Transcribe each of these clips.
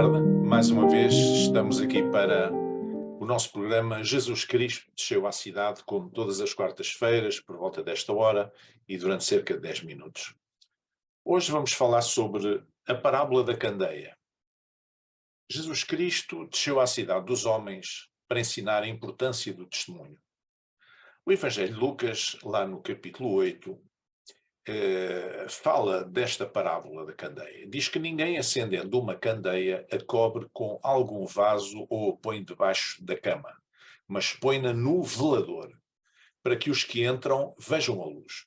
tarde. Mais uma vez estamos aqui para o nosso programa Jesus Cristo desceu à cidade, como todas as quartas-feiras, por volta desta hora e durante cerca de 10 minutos. Hoje vamos falar sobre a parábola da candeia. Jesus Cristo desceu à cidade dos homens para ensinar a importância do testemunho. O Evangelho de Lucas, lá no capítulo 8, fala desta parábola da candeia. Diz que ninguém acendendo uma candeia a cobre com algum vaso ou a põe debaixo da cama, mas põe-na no velador, para que os que entram vejam a luz.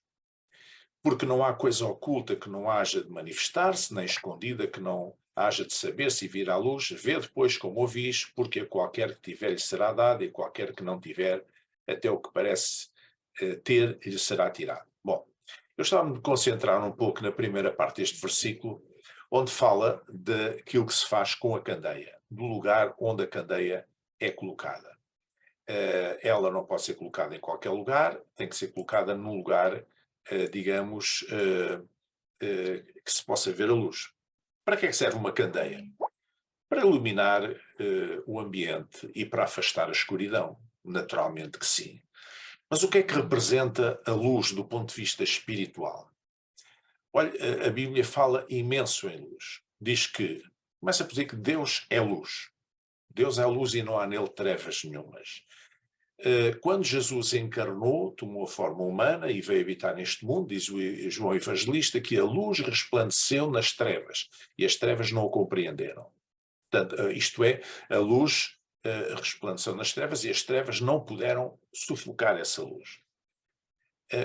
Porque não há coisa oculta que não haja de manifestar-se, nem escondida que não haja de saber-se e vir à luz. Vê depois como ouvis, porque a qualquer que tiver lhe será dado, e a qualquer que não tiver, até o que parece ter lhe será tirado. Bom, eu estava a me concentrar um pouco na primeira parte deste versículo, onde fala daquilo que se faz com a candeia, do lugar onde a candeia é colocada. Ela não pode ser colocada em qualquer lugar, tem que ser colocada num lugar, digamos, que se possa ver a luz. Para que é que serve uma candeia? Para iluminar o ambiente e para afastar a escuridão. Naturalmente que sim. Mas o que é que representa a luz do ponto de vista espiritual? Olha, a Bíblia fala imenso em luz. Diz que, começa por dizer que Deus é luz. Deus é luz e não há nele trevas nenhumas. Quando Jesus encarnou, tomou a forma humana e veio habitar neste mundo, diz o João Evangelista, que a luz resplandeceu nas trevas e as trevas não o compreenderam. Portanto, isto é, a luz resplandeceu nas trevas e as trevas não puderam sufocar essa luz.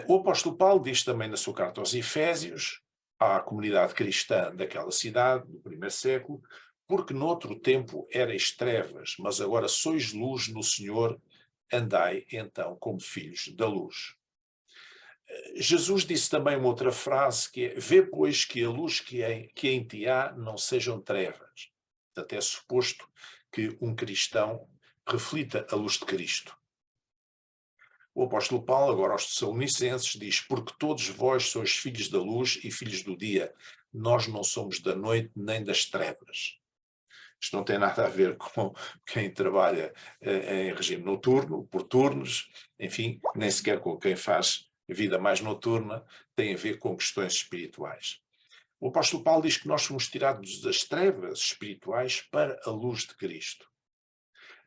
O apóstolo Paulo diz também na sua carta aos Efésios, à comunidade cristã daquela cidade, do primeiro século, porque noutro tempo erais trevas, mas agora sois luz no Senhor, andai então como filhos da luz. Jesus disse também uma outra frase que é: vê pois que a luz que em ti há não sejam trevas. Portanto, é suposto que um cristão reflita a luz de Cristo. O apóstolo Paulo, agora aos Tessalonicenses, diz: porque todos vós sois filhos da luz e filhos do dia, nós não somos da noite nem das trevas. Isto não tem nada a ver com quem trabalha em regime noturno, por turnos, enfim, nem sequer com quem faz vida mais noturna, tem a ver com questões espirituais. O apóstolo Paulo diz que nós fomos tirados das trevas espirituais para a luz de Cristo.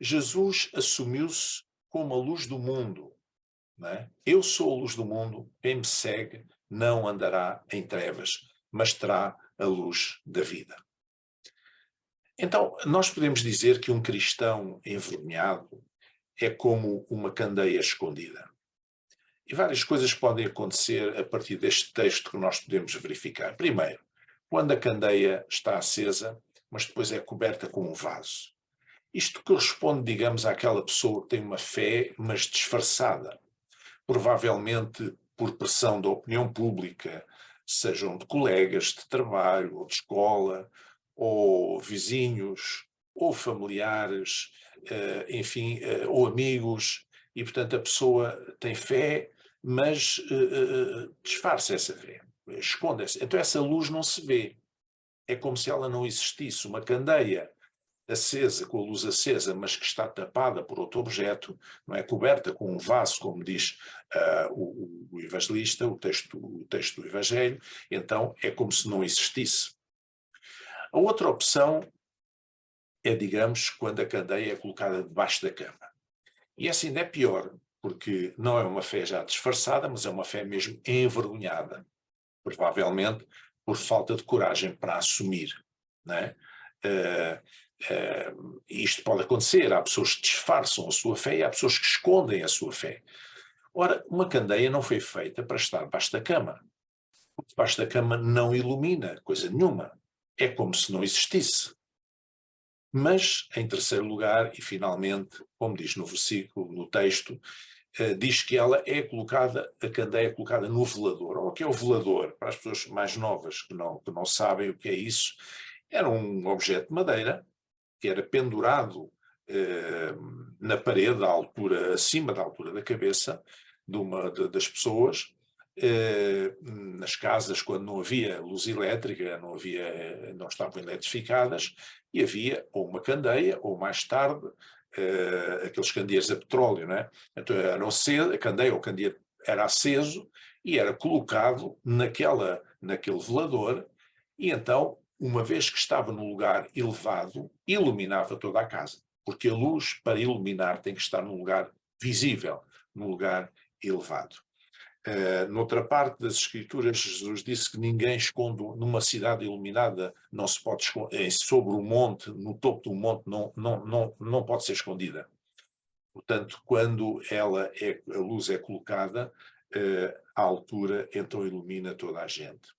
Jesus assumiu-se como a luz do mundo. Não é? Eu sou a luz do mundo, quem me segue não andará em trevas, mas terá a luz da vida. Então, nós podemos dizer que um cristão envergonhado é como uma candeia escondida. E várias coisas podem acontecer a partir deste texto que nós podemos verificar. Primeiro, quando a candeia está acesa, mas depois é coberta com um vaso. Isto corresponde, digamos, àquela pessoa que tem uma fé, mas disfarçada. Provavelmente por pressão da opinião pública, sejam de colegas de trabalho, ou de escola, ou vizinhos, ou familiares, enfim, ou amigos, e portanto a pessoa tem fé, mas disfarça essa fé, esconde-se. Então essa luz não se vê. É como se ela não existisse. Uma candeia acesa, com a luz acesa, mas que está tapada por outro objeto, não é, coberta com um vaso, como diz o evangelista, o texto do Evangelho, então é como se não existisse. A outra opção é, digamos, quando a candeia é colocada debaixo da cama. E essa ainda é pior, porque não é uma fé já disfarçada, mas é uma fé mesmo envergonhada, provavelmente por falta de coragem para assumir, não é? Isto pode acontecer, há pessoas que disfarçam a sua fé e há pessoas que escondem a sua fé. Ora, uma candeia não foi feita para estar debaixo da cama. Debaixo da cama não ilumina coisa nenhuma. É como se não existisse. Mas, em terceiro lugar, e finalmente, como diz no versículo, no texto, diz que ela é colocada, a candeia é colocada no velador. O que é o velador? Para as pessoas mais novas que não sabem o que é isso, era um objeto de madeira que era pendurado na parede, à altura, acima da altura da cabeça das pessoas, nas casas, quando não havia luz elétrica, não estavam eletrificadas, e havia ou uma candeia, ou mais tarde, aqueles candeeiros a petróleo, não é? Então a candeia ou o candeeiro era aceso e era colocado naquele velador, e então, uma vez que estava num lugar elevado, iluminava toda a casa, porque a luz, para iluminar, tem que estar num lugar visível, num lugar elevado. Noutra parte das Escrituras, Jesus disse que ninguém esconde numa cidade iluminada, não se pode esconder, sobre o monte, no topo do monte, não pode ser escondida. Portanto, quando a luz é colocada à altura, então ilumina toda a gente.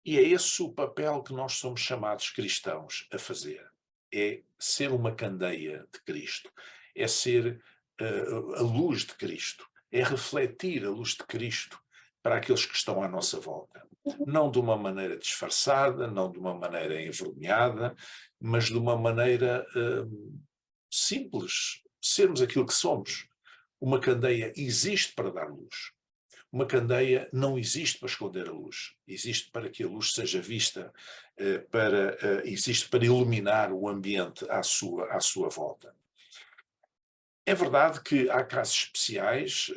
E é esse o papel que nós somos chamados cristãos a fazer. É ser uma candeia de Cristo. É ser a luz de Cristo. É refletir a luz de Cristo para aqueles que estão à nossa volta. Não de uma maneira disfarçada, não de uma maneira envergonhada, mas de uma maneira simples. Sermos aquilo que somos. Uma candeia existe para dar luz. Uma candeia não existe para esconder a luz, existe para que a luz seja vista, existe para iluminar o ambiente à sua volta. É verdade que há casos especiais,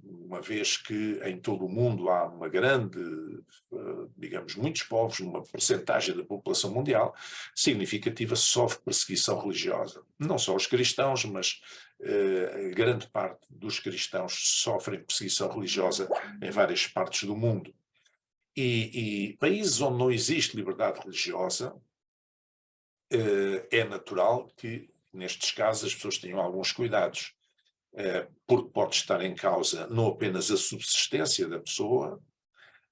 uma vez que em todo o mundo há uma grande, digamos, muitos povos, uma percentagem da população mundial significativa sofre perseguição religiosa. Não só os cristãos, mas grande parte dos cristãos sofrem perseguição religiosa em várias partes do mundo. E países onde não existe liberdade religiosa, é natural que nestes casos as pessoas tenham alguns cuidados, porque pode estar em causa não apenas a subsistência da pessoa,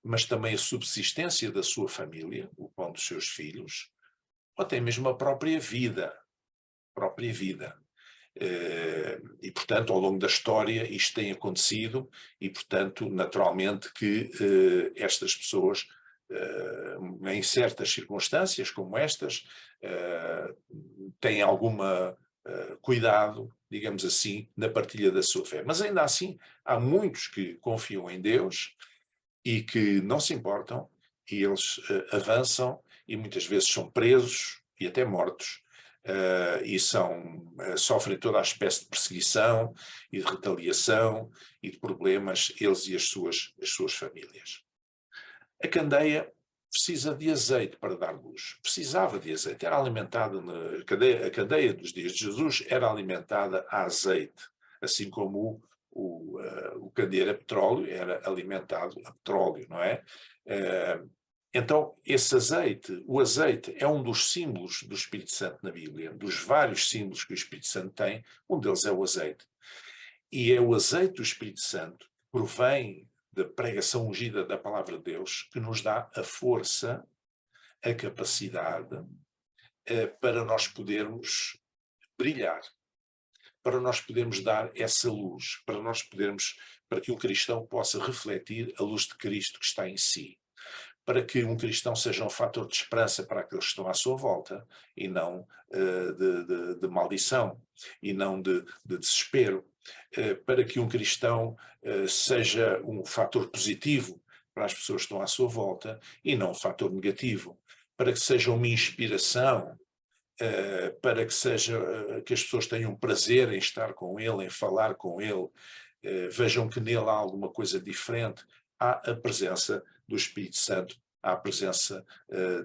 mas também a subsistência da sua família, o pão dos seus filhos, ou até mesmo a própria vida. E, portanto, ao longo da história isto tem acontecido e, portanto, naturalmente que estas pessoas, em certas circunstâncias como estas, têm alguma cuidado, digamos assim, na partilha da sua fé. Mas ainda assim, há muitos que confiam em Deus e que não se importam, e eles avançam e muitas vezes são presos e até mortos. E sofrem toda a espécie de perseguição e de retaliação e de problemas, eles e as suas famílias. A candeia precisa de azeite para dar luz. Precisava de azeite. Era alimentada, a candeia dos dias de Jesus era alimentada a azeite, assim como o candeeiro a petróleo era alimentado a petróleo, não é? Então, o azeite é um dos símbolos do Espírito Santo na Bíblia, dos vários símbolos que o Espírito Santo tem, um deles é o azeite. E é o azeite do Espírito Santo que provém da pregação ungida da palavra de Deus que nos dá a força, a capacidade para nós podermos brilhar, para nós podermos dar essa luz, para que um cristão possa refletir a luz de Cristo que está em si, para que um cristão seja um fator de esperança para aqueles que estão à sua volta e não de maldição e não de desespero, para que um cristão seja um fator positivo para as pessoas que estão à sua volta e não um fator negativo, para que seja uma inspiração, para que as pessoas tenham prazer em estar com ele, em falar com ele, vejam que nele há alguma coisa diferente. Há a presença do Espírito Santo, há a presença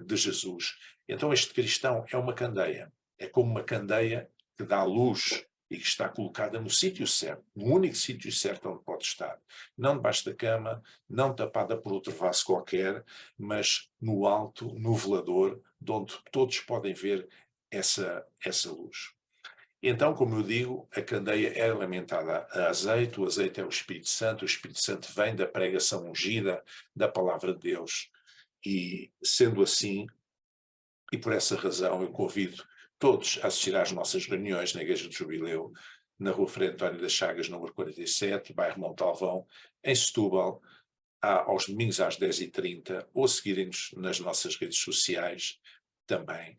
de Jesus. Então este cristão é uma candeia, é como uma candeia que dá luz e que está colocada no sítio certo, no único sítio certo onde pode estar. Não debaixo da cama, não tapada por outro vaso qualquer, mas no alto, no velador, de onde todos podem ver essa luz. Então, como eu digo, a candeia é alimentada a azeite, o azeite é o Espírito Santo vem da pregação ungida da palavra de Deus. E, sendo assim, e por essa razão, eu convido todos a assistir às nossas reuniões na Igreja do Jubileu, na Rua Frei António das Chagas, número 47, bairro Montalvão, em Setúbal, aos domingos às 10h30, ou seguirem-nos nas nossas redes sociais também,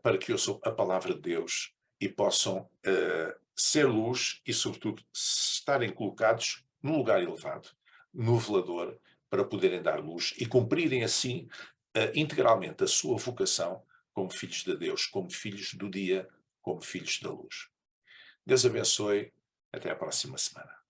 para que ouçam a palavra de Deus e possam ser luz e, sobretudo, estarem colocados num lugar elevado, no velador para poderem dar luz e cumprirem assim integralmente a sua vocação como filhos de Deus, como filhos do dia, como filhos da luz. Deus abençoe. Até a próxima semana.